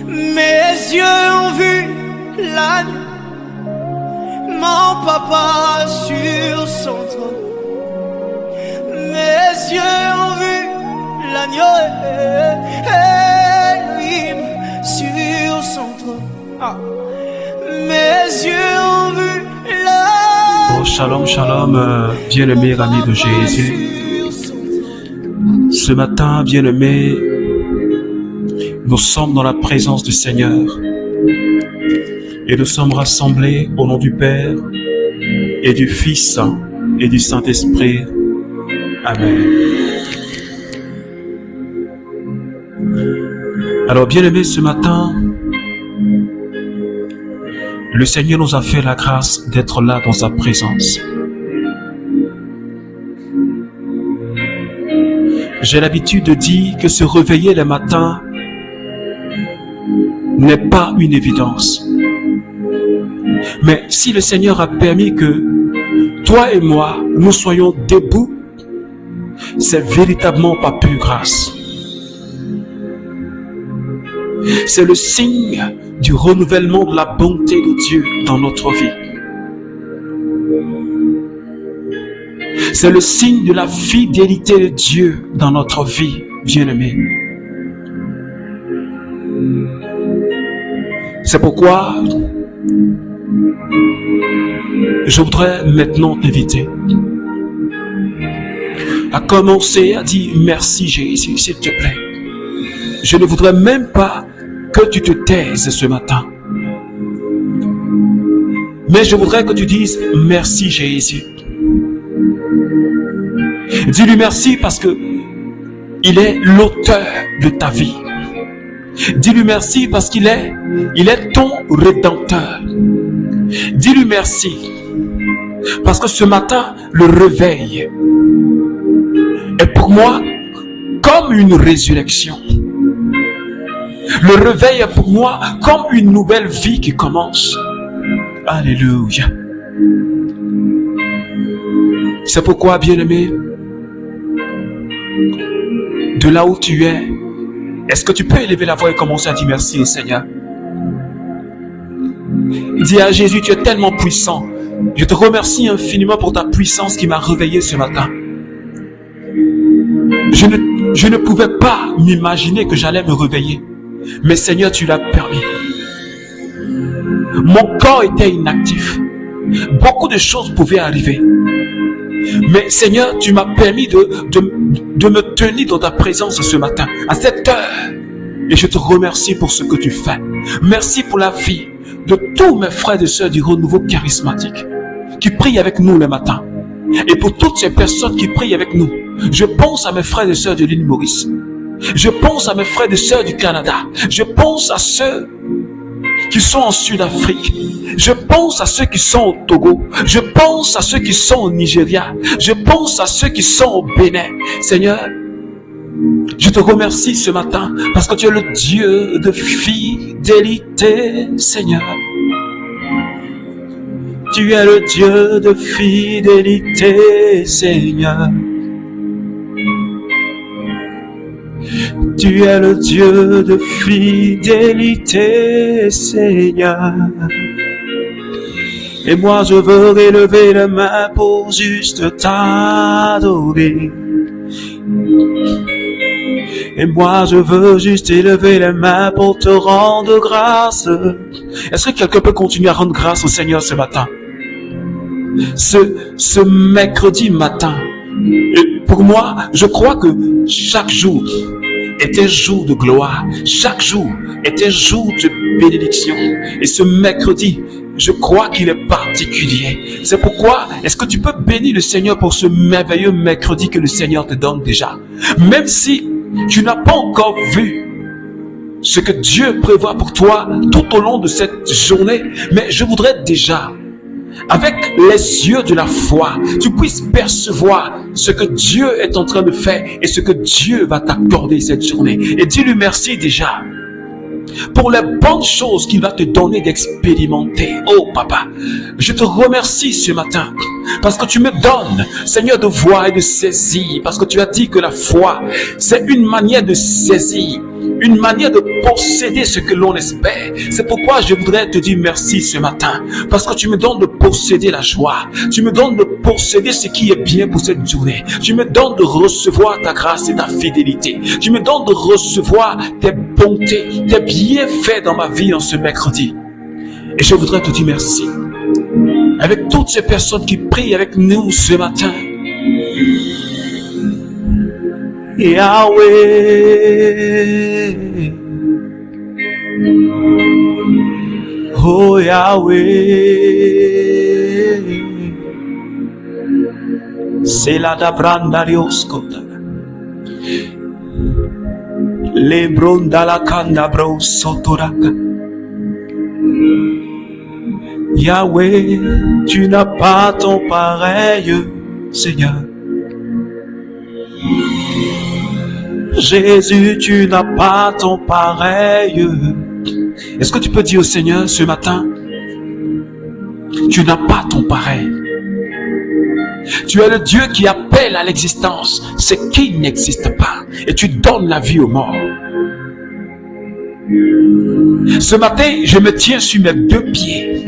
Mes yeux ont vu l'agneau, mon papa sur son trône. Mes yeux ont vu l'agneau, Elohim sur son trône. Mes yeux ont vu l'agneau. Oh, shalom, shalom, bien-aimés amis de Jésus. Ce matin, bien-aimés, nous sommes dans la présence du Seigneur et nous sommes rassemblés au nom du Père et du Fils et du Saint-Esprit. Amen. Alors, bien-aimés, ce matin, le Seigneur nous a fait la grâce d'être là dans sa présence. J'ai l'habitude de dire que se réveiller le matin n'est pas une évidence. Mais si le Seigneur a permis que toi et moi, nous soyons debout, c'est véritablement par pure grâce. C'est le signe du renouvellement de la bonté de Dieu dans notre vie. C'est le signe de la fidélité de Dieu dans notre vie, bien-aimés. C'est pourquoi je voudrais maintenant t'inviter à commencer à dire merci Jésus, s'il te plaît. Je ne voudrais même pas que tu te taises ce matin. Mais je voudrais que tu dises merci Jésus. Dis-lui merci parce que il est l'auteur de ta vie. Dis-lui merci parce qu'il est ton rédempteur. Dis-lui merci parce que ce matin, le réveil est pour moi comme une résurrection. Le réveil est pour moi comme une nouvelle vie qui commence. Alléluia. C'est pourquoi, bien-aimé, de là où tu es, est-ce que tu peux élever la voix et commencer à dire merci au Seigneur? Dis à Jésus, tu es tellement puissant. Je te remercie infiniment pour ta puissance qui m'a réveillé ce matin. Je ne pouvais pas m'imaginer que j'allais me réveiller. Mais Seigneur, tu l'as permis. Mon corps était inactif. Beaucoup de choses pouvaient arriver. Mais Seigneur, tu m'as permis de me tenir dans ta présence ce matin, à cette heure. Et je te remercie pour ce que tu fais. Merci pour la vie de tous mes frères et sœurs du renouveau charismatique qui prient avec nous le matin. Et pour toutes ces personnes qui prient avec nous, je pense à mes frères et sœurs de l'île Maurice. Je pense à mes frères et sœurs du Canada. Je pense à ceux qui sont en Sud-Afrique. Je pense à ceux qui sont au Togo. Je pense à ceux qui sont au Nigeria. Je pense à ceux qui sont au Bénin. Seigneur, je te remercie ce matin parce que tu es le Dieu de fidélité, Seigneur. Tu es le Dieu de fidélité, Seigneur. Tu es le Dieu de fidélité, Seigneur. Et moi je veux élever les mains pour juste t'adorer. Et moi je veux juste élever les mains pour te rendre grâce. Est-ce que quelqu'un peut continuer à rendre grâce au Seigneur ce matin? Ce mercredi matin, et pour moi, je crois que chaque jour est un jour de gloire. Chaque jour est un jour de bénédiction. Et ce mercredi, je crois qu'il est particulier. C'est pourquoi, est-ce que tu peux bénir le Seigneur pour ce merveilleux mercredi que le Seigneur te donne déjà? Même si tu n'as pas encore vu ce que Dieu prévoit pour toi tout au long de cette journée, mais je voudrais déjà, avec les yeux de la foi, tu puisses percevoir ce que Dieu est en train de faire et ce que Dieu va t'accorder cette journée. Et dis-lui merci déjà pour les bonnes choses qu'il va te donner d'expérimenter. Oh papa, je te remercie ce matin Parce que tu me donnes, Seigneur, de voir et de saisir. Parce que tu as dit que la foi, c'est une manière de saisir, une manière de posséder ce que l'on espère. C'est pourquoi je voudrais te dire merci ce matin. Parce que tu me donnes de posséder la joie. Tu me donnes de posséder ce qui est bien pour cette journée. Tu me donnes de recevoir ta grâce et ta fidélité. Tu me donnes de recevoir tes bontés, tes bienfaits dans ma vie en ce mercredi. Et je voudrais te dire merci. Avec toutes ces personnes qui prient avec nous ce matin. Yahweh, oh Yahweh, c'est la dabranda rioskota, le bronda la kanda bro sotoraka. Yahweh, tu n'as pas ton pareil, Seigneur. Jésus, tu n'as pas ton pareil. Est-ce que tu peux dire au Seigneur ce matin, tu n'as pas ton pareil. Tu es le Dieu qui appelle à l'existence ce qui n'existe pas. Et tu donnes la vie aux morts. Ce matin, je me tiens sur mes deux pieds.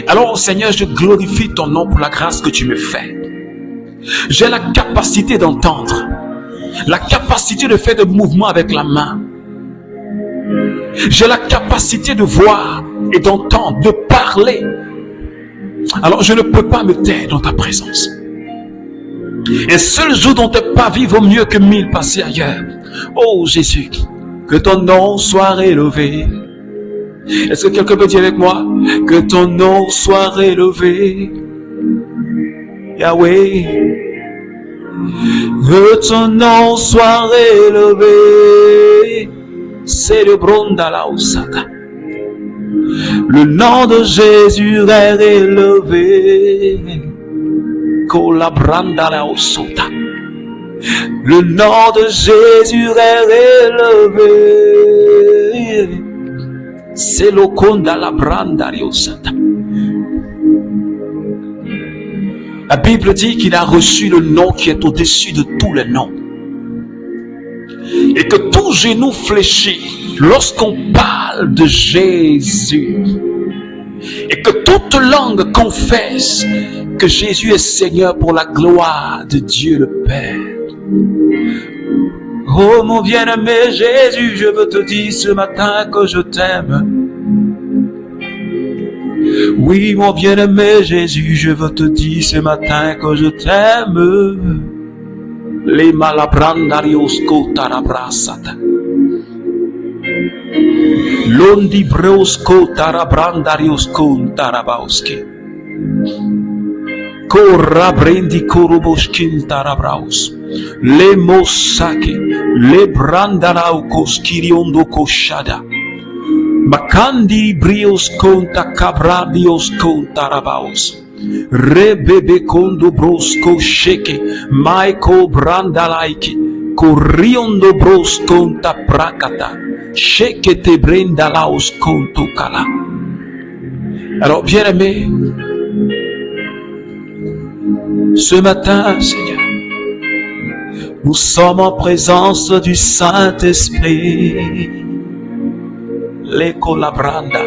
Alors, Seigneur, je glorifie ton nom pour la grâce que tu me fais. J'ai la capacité d'entendre, la capacité de faire des mouvements avec la main. J'ai la capacité de voir et d'entendre, de parler. Alors, je ne peux pas me taire dans ta présence. Un seul jour dans tes pavis vaut mieux que 1000 passés ailleurs. Oh Jésus, que ton nom soit élevé. Est-ce que quelqu'un peut dire avec moi? Que ton nom soit élevé. Yahweh. Que ton nom soit élevé. Célébrons la Osaka. Le nom de Jésus est élevé. Colabranda la Osota. Le nom de Jésus est élevé. C'est le conda la branda riosata. La Bible dit qu'il a reçu le nom qui est au-dessus de tous les noms. Et que tout genou fléchit lorsqu'on parle de Jésus. Et que toute langue confesse que Jésus est Seigneur pour la gloire de Dieu le Père. Oh mon bien-aimé Jésus, je veux te dire ce matin que je t'aime. Oui mon bien-aimé Jésus, je veux te dire ce matin que je t'aime. Les malabrandarios kotarabrasata. Londi breosko tarabrandarios kontarabauski. Korra brendi koroboskin tarabraus. Le mosake, le brandaraukos kiriondo koshada. Makandi brios konta kabradios kontarabaus. Rebebe kondo brosko sheke, maiko brandalaiki, koriondo bros konta prakata, sheke te brendalaus konto kala. Alors, bien aimé, ce matin, Seigneur, nous sommes en présence du Saint-Esprit. L'écho la branda.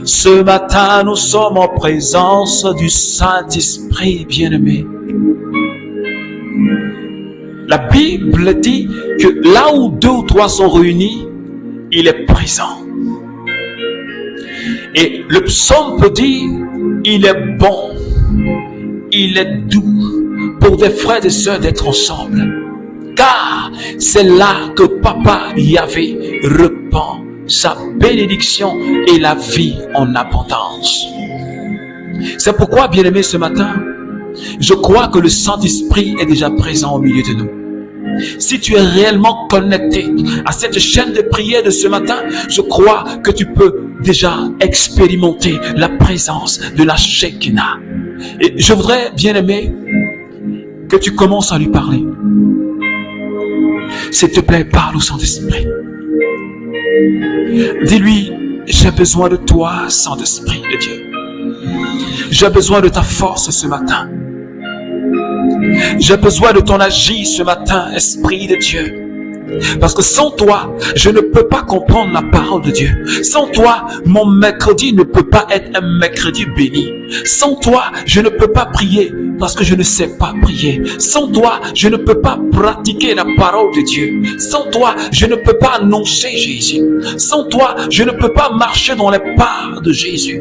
Ce matin, nous sommes en présence du Saint-Esprit, bien-aimé. La Bible dit que là où 2 ou 3 sont réunis, il est présent. Et le psaume peut dire, il est bon, il est doux pour des frères et sœurs d'être ensemble. Car c'est là que Papa Yahvé répand sa bénédiction et la vie en abondance. C'est pourquoi, bien-aimé, ce matin, je crois que le Saint-Esprit est déjà présent au milieu de nous. Si tu es réellement connecté à cette chaîne de prière de ce matin, je crois que tu peux déjà expérimenter la présence de la Shekinah. Et je voudrais, bien-aimé, que tu commences à lui parler. S'il te plaît, parle au Saint-Esprit. Dis-lui, j'ai besoin de toi, Saint-Esprit de Dieu. J'ai besoin de ta force ce matin. J'ai besoin de ton agir ce matin, Esprit de Dieu. Parce que sans toi, je ne peux pas comprendre la parole de Dieu. Sans toi, mon mercredi ne peut pas être un mercredi béni. Sans toi, je ne peux pas prier parce que je ne sais pas prier. Sans toi, je ne peux pas pratiquer la parole de Dieu. Sans toi, je ne peux pas annoncer Jésus. Sans toi, je ne peux pas marcher dans les pas de Jésus.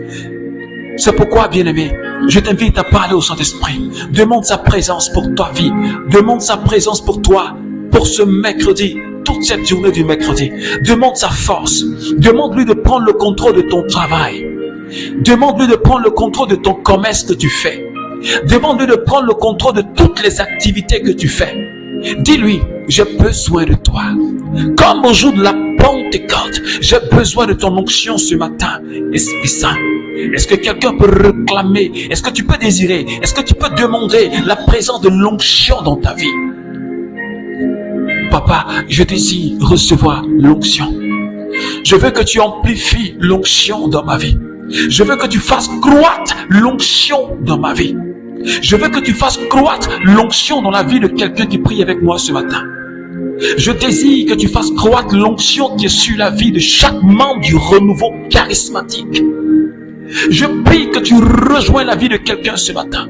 C'est pourquoi, bien-aimé, je t'invite à parler au Saint-Esprit. Demande sa présence pour ta vie. Demande sa présence pour toi, pour ce mercredi, toute cette journée du mercredi. Demande sa force. Demande-lui de prendre le contrôle de ton travail. Demande-lui de prendre le contrôle de ton commerce que tu fais. Demande-lui de prendre le contrôle de toutes les activités que tu fais. Dis-lui, j'ai besoin de toi. Comme au jour de la Pentecôte, j'ai besoin de ton onction ce matin, Esprit Saint. Est-ce que quelqu'un peut réclamer? Est-ce que tu peux désirer? Est-ce que tu peux demander la présence de l'onction dans ta vie? Papa, je désire recevoir l'onction. Je veux que tu amplifies l'onction dans ma vie. Je veux que tu fasses croître l'onction dans ma vie. Je veux que tu fasses croître l'onction dans la vie de quelqu'un qui prie avec moi ce matin. Je désire que tu fasses croître l'onction qui est sur la vie de chaque membre du renouveau charismatique. Je prie que tu rejoins la vie de quelqu'un ce matin.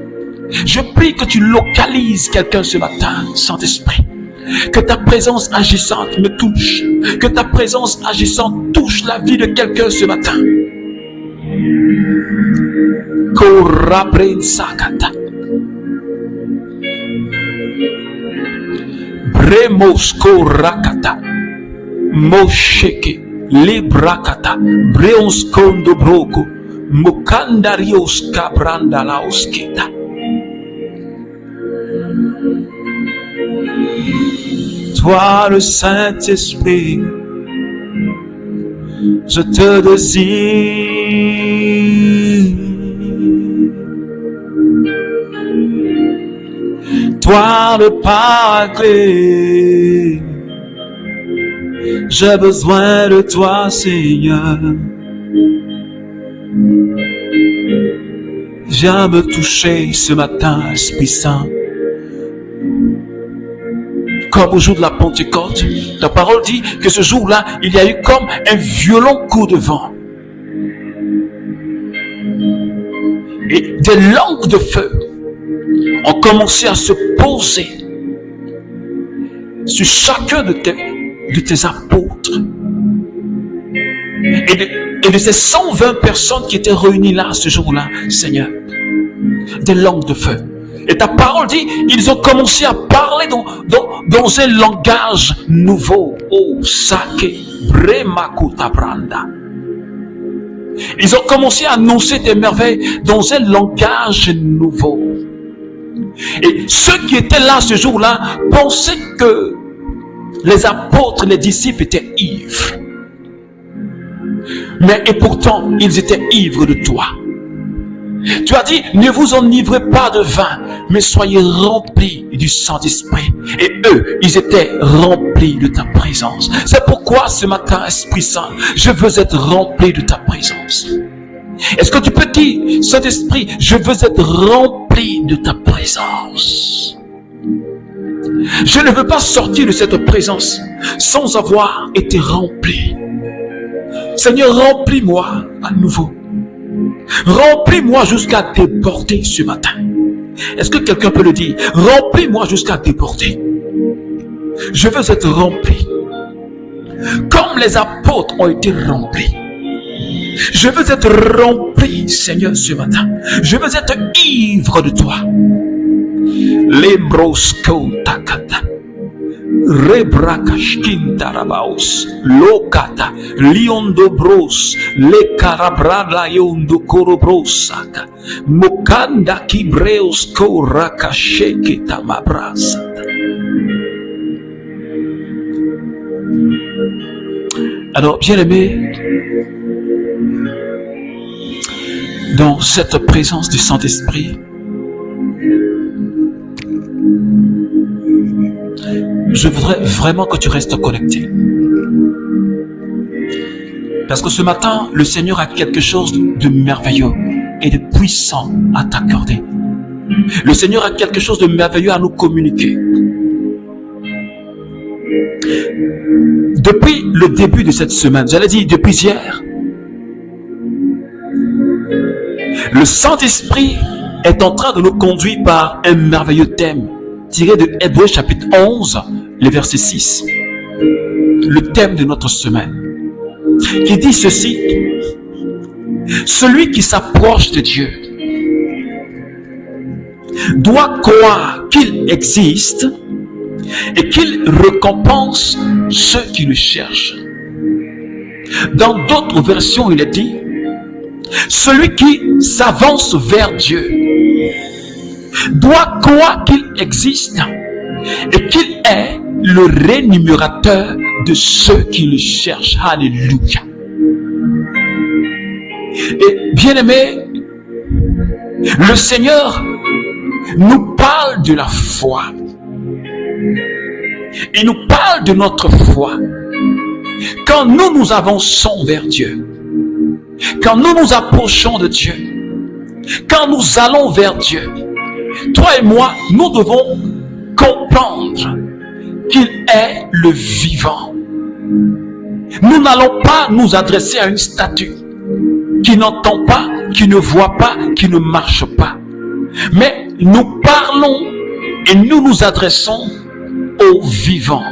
Je prie que tu localises quelqu'un ce matin, Saint-Esprit. Que ta présence agissante me touche. Que ta présence agissante touche la vie de quelqu'un ce matin. Korabrensakata. Bremos korakata. Mosheke. Librakata. Breons kondo broko. Mukandarios kabranda laoskita. Toi le Saint-Esprit, je te désire. Toi le Paraclet, j'ai besoin de toi, Seigneur. Viens me toucher ce matin, Esprit Saint. Comme au jour de la Pentecôte, ta parole dit que ce jour-là, il y a eu comme un violent coup de vent. Et des langues de feu ont commencé à se poser sur chacun de tes apôtres. Et de ces 120 personnes qui étaient réunies là ce jour-là, Seigneur, des langues de feu. Et ta parole dit, ils ont commencé à parler dans un langage nouveau. Oh, Sake, Bremakuta Branda. Ils ont commencé à annoncer des merveilles dans un langage nouveau. Et ceux qui étaient là ce jour-là pensaient que les apôtres, les disciples étaient ivres. Mais et pourtant, ils étaient ivres de toi. Tu as dit, ne vous enivrez pas de vin, mais soyez remplis du Saint-Esprit. Et eux, ils étaient remplis de ta présence. C'est pourquoi ce matin, Esprit Saint, je veux être rempli de ta présence. Est-ce que tu peux dire, Saint-Esprit, je veux être rempli de ta présence. Je ne veux pas sortir de cette présence sans avoir été rempli. Seigneur, remplis-moi à nouveau. Remplis-moi jusqu'à déborder ce matin. Est-ce que quelqu'un peut le dire? Remplis-moi jusqu'à déborder. Je veux être rempli. Comme les apôtres ont été remplis. Je veux être rempli, Seigneur, ce matin. Je veux être ivre de toi. Lembrosko takata. Rebrakashkintarabaos, Lokata, Liondobros, Le Carabrada Yondo Korobrosaka, Mokanda Kibreos Korakasheke Tamabras. Alors, bien-aimé, dans cette présence du Saint-Esprit, je voudrais vraiment que tu restes connecté. Parce que ce matin, le Seigneur a quelque chose de merveilleux et de puissant à t'accorder. Le Seigneur a quelque chose de merveilleux à nous communiquer. Depuis le début de cette semaine, j'allais dire depuis hier, le Saint-Esprit est en train de nous conduire par un merveilleux thème tiré de Hébreux chapitre 11, le verset 6. Le thème de notre semaine qui dit ceci: celui qui s'approche de Dieu doit croire qu'il existe et qu'il récompense ceux qui le cherchent. Dans d'autres versions, il est dit: celui qui s'avance vers Dieu doit croire qu'il existe et qu'il est le rémunérateur de ceux qui le cherchent. Alléluia. Et bien aimé, le Seigneur nous parle de la foi. Il nous parle de notre foi. Quand nous nous avançons vers Dieu, quand nous nous approchons de Dieu, quand nous allons vers Dieu, toi et moi, nous devons comprendre qu'il est le vivant. Nous n'allons pas nous adresser à une statue qui n'entend pas, qui ne voit pas, qui ne marche pas. Mais nous parlons et nous nous adressons au vivant,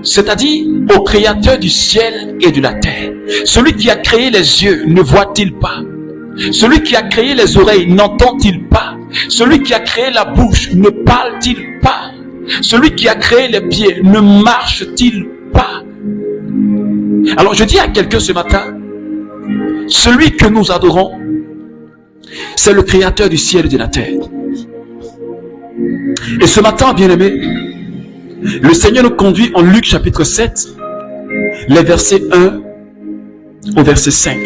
c'est-à-dire au créateur du ciel et de la terre. Celui qui a créé les yeux, ne voit-il pas? Celui qui a créé les oreilles, n'entend-il pas? Celui qui a créé la bouche, ne parle-t-il pas? Celui qui a créé les pieds, ne marche-t-il pas? Alors je dis à quelqu'un ce matin, celui que nous adorons, c'est le créateur du ciel et de la terre. Et ce matin, bien-aimé, le Seigneur nous conduit en Luc chapitre 7, les versets 1 au verset 5.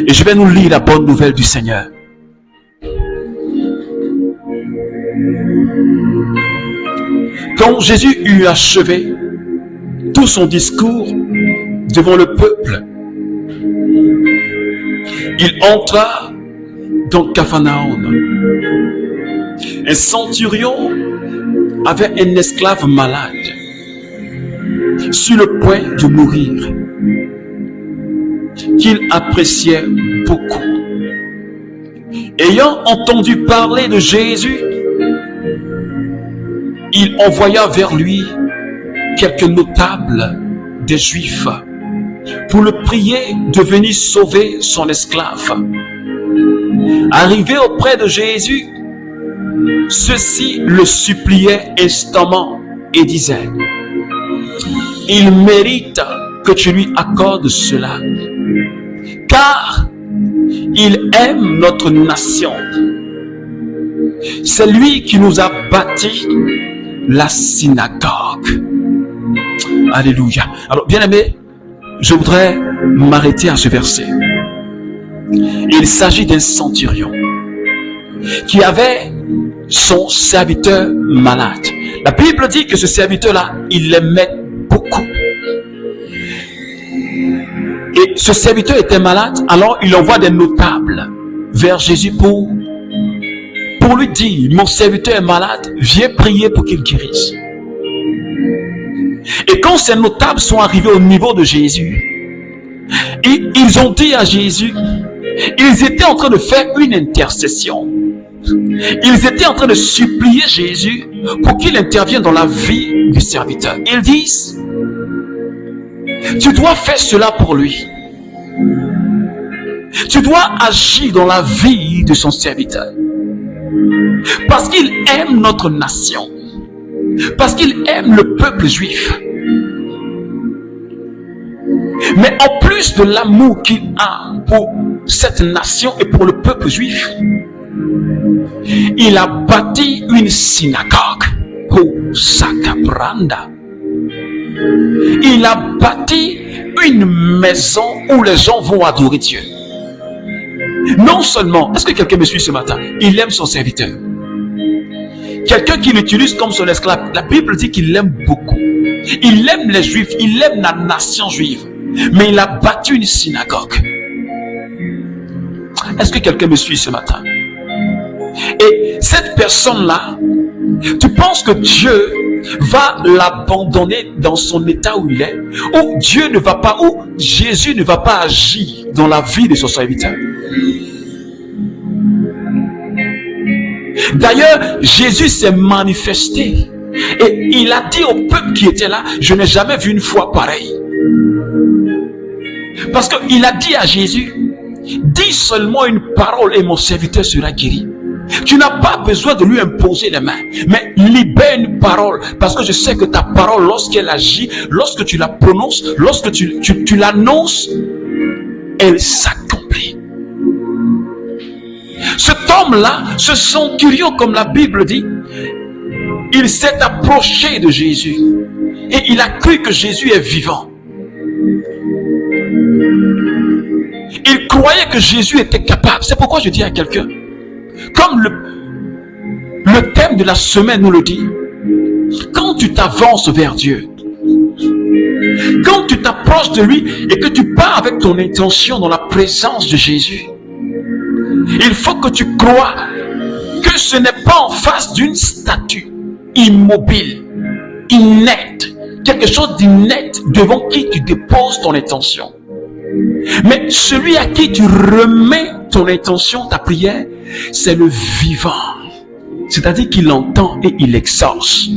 Et je vais nous lire la bonne nouvelle du Seigneur. Quand Jésus eut achevé tout son discours devant le peuple, il entra dans Capharnaüm. Un centurion avait un esclave malade, sur le point de mourir, qu'il appréciait beaucoup. Ayant entendu parler de Jésus, il envoya vers lui quelques notables des Juifs pour le prier de venir sauver son esclave. Arrivé auprès de Jésus, ceux-ci le suppliaient instamment et disaient: il mérite que tu lui accordes cela, car il aime notre nation. C'est lui qui nous a bâti la synagogue. Alléluia. Alors, bien aimé, je voudrais m'arrêter à ce verset. Il s'agit d'un centurion qui avait son serviteur malade. La Bible dit que ce serviteur-là, il l'aimait beaucoup. Et ce serviteur était malade, alors il envoie des notables vers Jésus pour lui dire: mon serviteur est malade, viens prier pour qu'il guérisse. Et quand ces notables sont arrivés au niveau de Jésus, ils ont dit à Jésus, ils étaient en train de faire une intercession. Ils étaient en train de supplier Jésus pour qu'il intervienne dans la vie du serviteur. Ils disent: tu dois faire cela pour lui. Tu dois agir dans la vie de son serviteur. Parce qu'il aime notre nation. Parce qu'il aime le peuple juif. Mais en plus de l'amour qu'il a pour cette nation et pour le peuple juif, il a bâti une synagogue. Oh, Sakabranda. Il a bâti une maison où les gens vont adorer Dieu. Non seulement, est-ce que quelqu'un me suit ce matin? Il aime son serviteur. Quelqu'un qui l'utilise comme son esclave. La Bible dit qu'il l'aime beaucoup. Il aime les Juifs, il aime la nation juive. Mais il a bâti une synagogue. Est-ce que quelqu'un me suit ce matin? Et cette personne-là, tu penses que Dieu va l'abandonner dans son état où il est, ou Dieu ne va pas, ou Jésus ne va pas agir dans la vie de son serviteur? D'ailleurs, Jésus s'est manifesté et il a dit au peuple qui était là, je n'ai jamais vu une foi pareille. Parce qu'il a dit à Jésus, dis seulement une parole et mon serviteur sera guéri. Tu n'as pas besoin de lui imposer les mains, mais libère une parole, parce que je sais que ta parole, lorsqu'elle agit, lorsque tu la prononces, lorsque tu l'annonces, elle s'accomplit. Cet homme-là, ce centurion, comme la Bible dit, il s'est approché de Jésus et il a cru que Jésus est vivant. Il croyait que Jésus était capable. C'est pourquoi je dis à quelqu'un, comme le thème de la semaine nous le dit, quand tu t'avances vers Dieu, quand tu t'approches de lui et que tu pars avec ton intention dans la présence de Jésus, il faut que tu crois que ce n'est pas en face d'une statue immobile, inerte, quelque chose d'inerte devant qui tu déposes ton intention. Mais celui à qui tu remets ton intention, ta prière, c'est le vivant. C'est-à-dire qu'il entend et il exauce.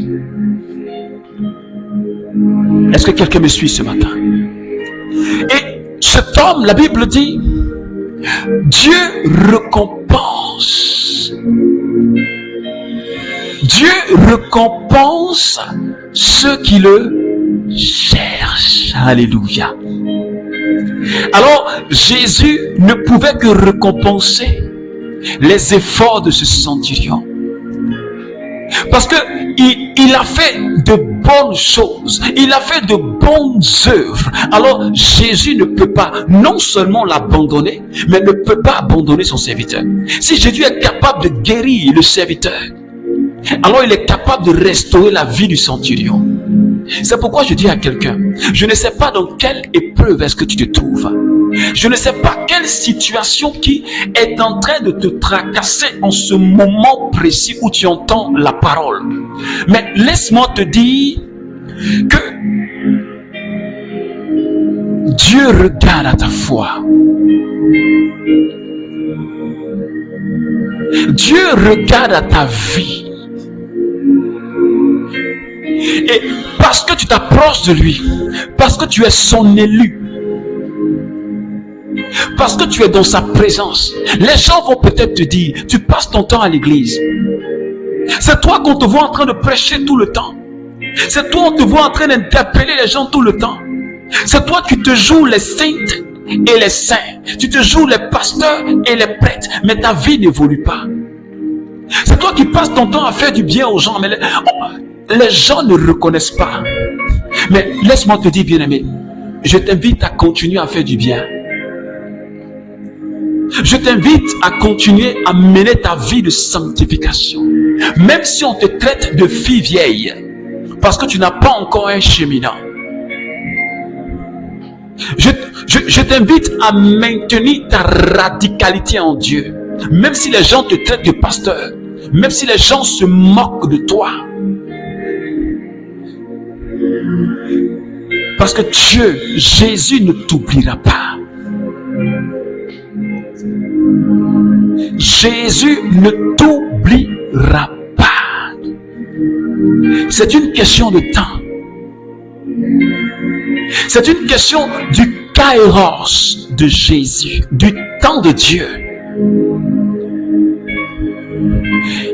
Est-ce que quelqu'un me suit ce matin? Et cet homme, la Bible dit, Dieu récompense. Dieu récompense ceux qui le cherchent. Alléluia. Alors, Jésus ne pouvait que récompenser les efforts de ce centurion. Parce que il a fait de bonnes choses, il a fait de bonnes œuvres. Alors Jésus ne peut pas non seulement l'abandonner, mais ne peut pas abandonner son serviteur. Si Jésus est capable de guérir le serviteur, alors il est capable de restaurer la vie du centurion. C'est pourquoi je dis à quelqu'un, je ne sais pas dans quelle épreuve est-ce que tu te trouves. Je ne sais pas quelle situation qui est en train de te tracasser en ce moment précis où tu entends la parole. Mais laisse-moi te dire que Dieu regarde à ta foi. Dieu regarde à ta vie. Et parce que tu t'approches de lui, parce que tu es son élu, parce que tu es dans sa présence, les gens vont peut-être te dire, tu passes ton temps à l'église. C'est toi qu'on te voit en train de prêcher tout le temps. C'est toi qu'on te voit en train d'interpeller les gens tout le temps. C'est toi qui te joues les saintes et les saints. Tu te joues les pasteurs et les prêtres, mais ta vie n'évolue pas. C'est toi qui passes ton temps à faire du bien aux gens, mais les gens ne reconnaissent pas. Mais laisse-moi te dire, bien-aimé, je t'invite à continuer à faire du bien. Je t'invite à continuer à mener ta vie de sanctification. Même si on te traite de fille vieille, parce que tu n'as pas encore un cheminant. Je t'invite à maintenir ta radicalité en Dieu. Même si les gens te traitent de pasteur, même si les gens se moquent de toi. Parce que Dieu, Jésus ne t'oubliera pas. Jésus ne t'oubliera pas. C'est une question de temps. C'est une question du kairos de Jésus, du temps de Dieu.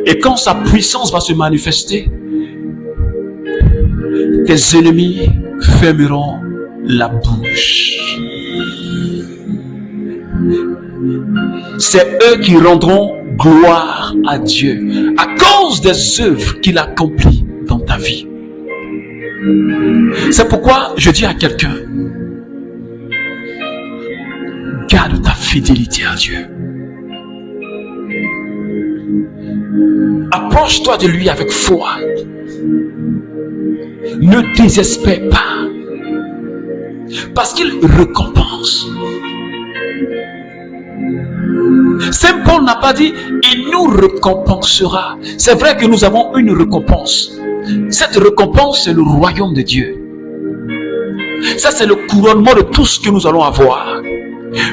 Et quand sa puissance va se manifester, tes ennemis fermeront la bouche. C'est eux qui rendront gloire à Dieu à cause des œuvres qu'il accomplit dans ta vie. C'est pourquoi je dis à quelqu'un, garde ta fidélité à Dieu. Approche-toi de lui avec foi. Ne désespère pas, parce qu'il récompense. Saint Paul n'a pas dit il nous récompensera. C'est vrai que nous avons une récompense. Cette récompense, c'est le royaume de Dieu. Ça, c'est le couronnement de tout ce que nous allons avoir.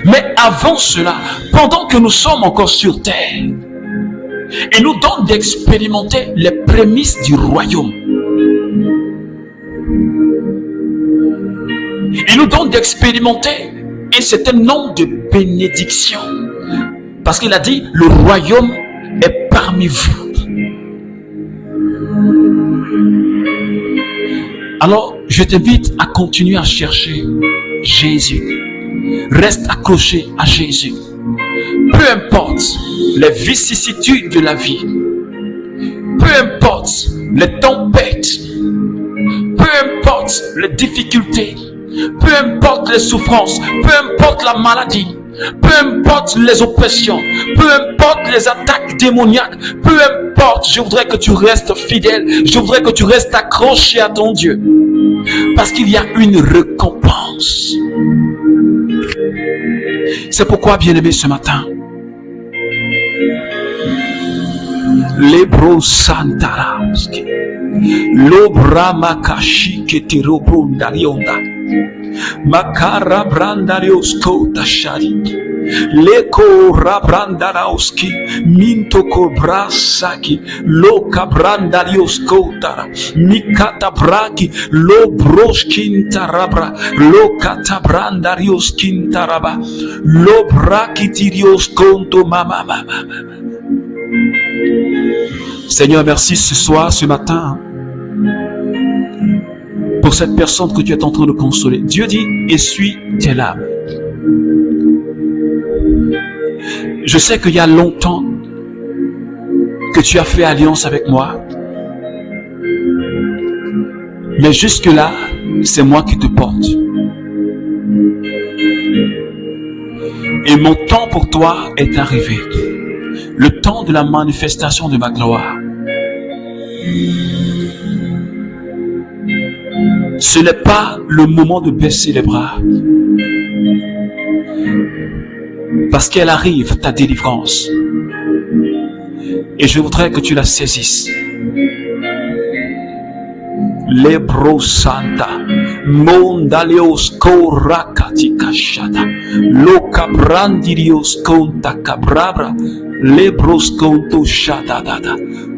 Mais avant cela, pendant que nous sommes encore sur terre, il nous donne d'expérimenter les prémices du royaume. Il nous donne d'expérimenter un certain nombre de bénédictions. Parce qu'il a dit, le royaume est parmi vous. Alors, je t'invite à continuer à chercher Jésus. Reste accroché à Jésus. Peu importe les vicissitudes de la vie, peu importe les tempêtes, peu importe les difficultés, peu importe les souffrances, peu importe la maladie, peu importe les oppressions, peu importe les attaques démoniaques, peu importe, je voudrais que tu restes fidèle, je voudrais que tu restes accroché à ton Dieu. Parce qu'il y a une récompense. C'est pourquoi, bien-aimé, ce matin, Lebro Santarauski, Lobra Makashi Ketirobundarionda, Makara Brandarios Kota Shari, Leko Rabrandarauski, Mintoko Brasaki, Loka Brandarios Kotara, Mikata Braki, Lobroshkin Tarabra, Lokata Brandarios Kintaraba, Lobraki Tirios Konto Mama. Seigneur, merci ce soir, ce matin, pour cette personne que tu es en train de consoler. Dieu dit, essuie tes larmes. Je sais qu'il y a longtemps que tu as fait alliance avec moi. Mais jusque-là, c'est moi qui te porte. Et mon temps pour toi est arrivé. Le temps de la manifestation de ma gloire. Ce n'est pas le moment de baisser les bras. Parce qu'elle arrive, ta délivrance. Et je voudrais que tu la saisisses. Lebro Santa, Mondaleos Korakati Kashada, Loka Brandirios Konta Cabrabra, Lebros Konto Shadadada,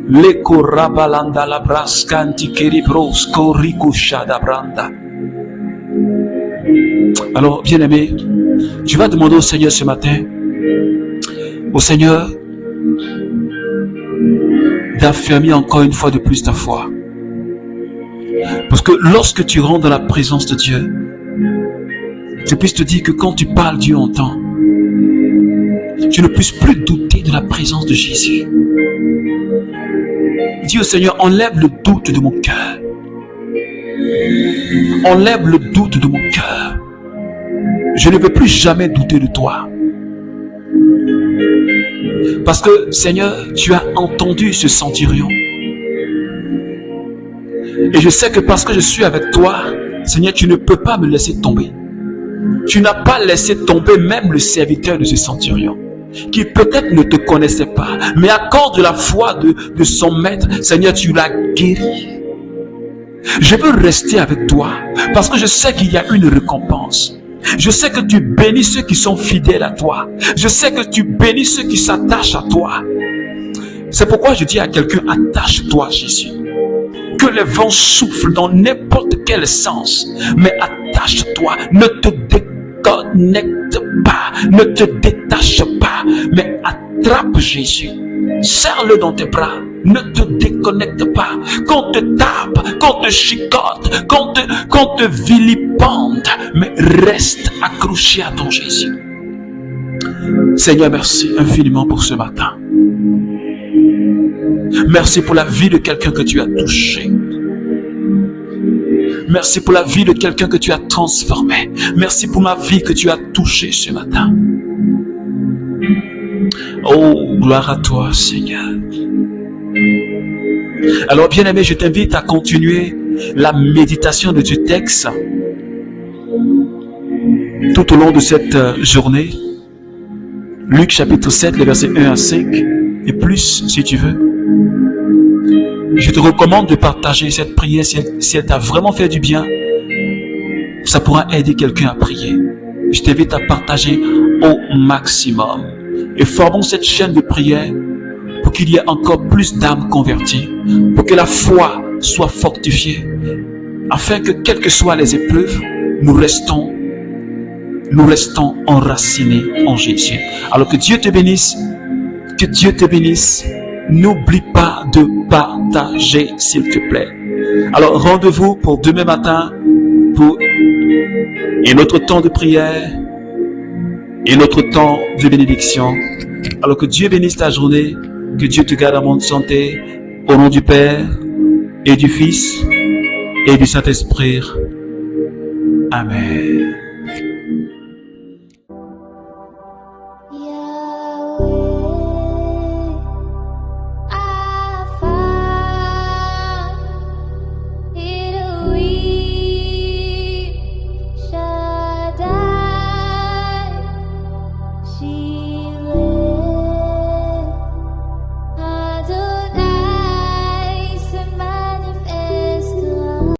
Leko Rabalanda Labrascanti Keribros Koriko Shadabranda. Alors, bien-aimé, tu vas demander au Seigneur ce matin, au Seigneur, d'affermir encore une fois de plus ta foi. Parce que lorsque tu rentres dans la présence de Dieu, je puisse te dire que quand tu parles, Dieu entend. Tu ne puisses plus douter de la présence de Jésus. Dis au Seigneur, enlève le doute de mon cœur. Enlève le doute de mon cœur. Je ne veux plus jamais douter de toi. Parce que, Seigneur, tu as entendu ce centurion. Et je sais que parce que je suis avec toi, Seigneur, tu ne peux pas me laisser tomber. Tu n'as pas laissé tomber même le serviteur de ce centurion, qui peut-être ne te connaissait pas, mais à cause de la foi de son maître, Seigneur, tu l'as guéri. Je veux rester avec toi, parce que je sais qu'il y a une récompense. Je sais que tu bénis ceux qui sont fidèles à toi. Je sais que tu bénis ceux qui s'attachent à toi. C'est pourquoi je dis à quelqu'un, attache-toi à Jésus. Que les vents soufflent dans n'importe quel sens, mais attache-toi, ne te déconnecte pas, ne te détache pas, mais attrape Jésus, serre-le dans tes bras, ne te déconnecte pas, qu'on te tape, qu'on te chicote, qu'on te vilipende, mais reste accroché à ton Jésus. Seigneur, merci infiniment pour ce matin. Merci pour la vie de quelqu'un que tu as touché. Merci pour la vie de quelqu'un que tu as transformé. Merci pour ma vie que tu as touchée ce matin. Oh, gloire à toi, Seigneur. Alors, bien-aimé, je t'invite à continuer la méditation de ce texte tout au long de cette journée. Luc chapitre 7, les versets 1 à 5, et plus si tu veux. Je te recommande de partager cette prière si elle t'a vraiment fait du bien. Ça pourra aider quelqu'un à prier. Je t'invite à partager au maximum. Et formons cette chaîne de prière pour qu'il y ait encore plus d'âmes converties, pour que la foi soit fortifiée, afin que quelles que soient les épreuves, nous restons enracinés en Jésus. Alors que Dieu te bénisse, que Dieu te bénisse. N'oublie pas de partager, s'il te plaît. Alors rendez-vous pour demain matin pour un autre temps de prière, un autre temps de bénédiction. Alors que Dieu bénisse ta journée, que Dieu te garde en bonne santé, au nom du Père et du Fils et du Saint-Esprit. Amen. She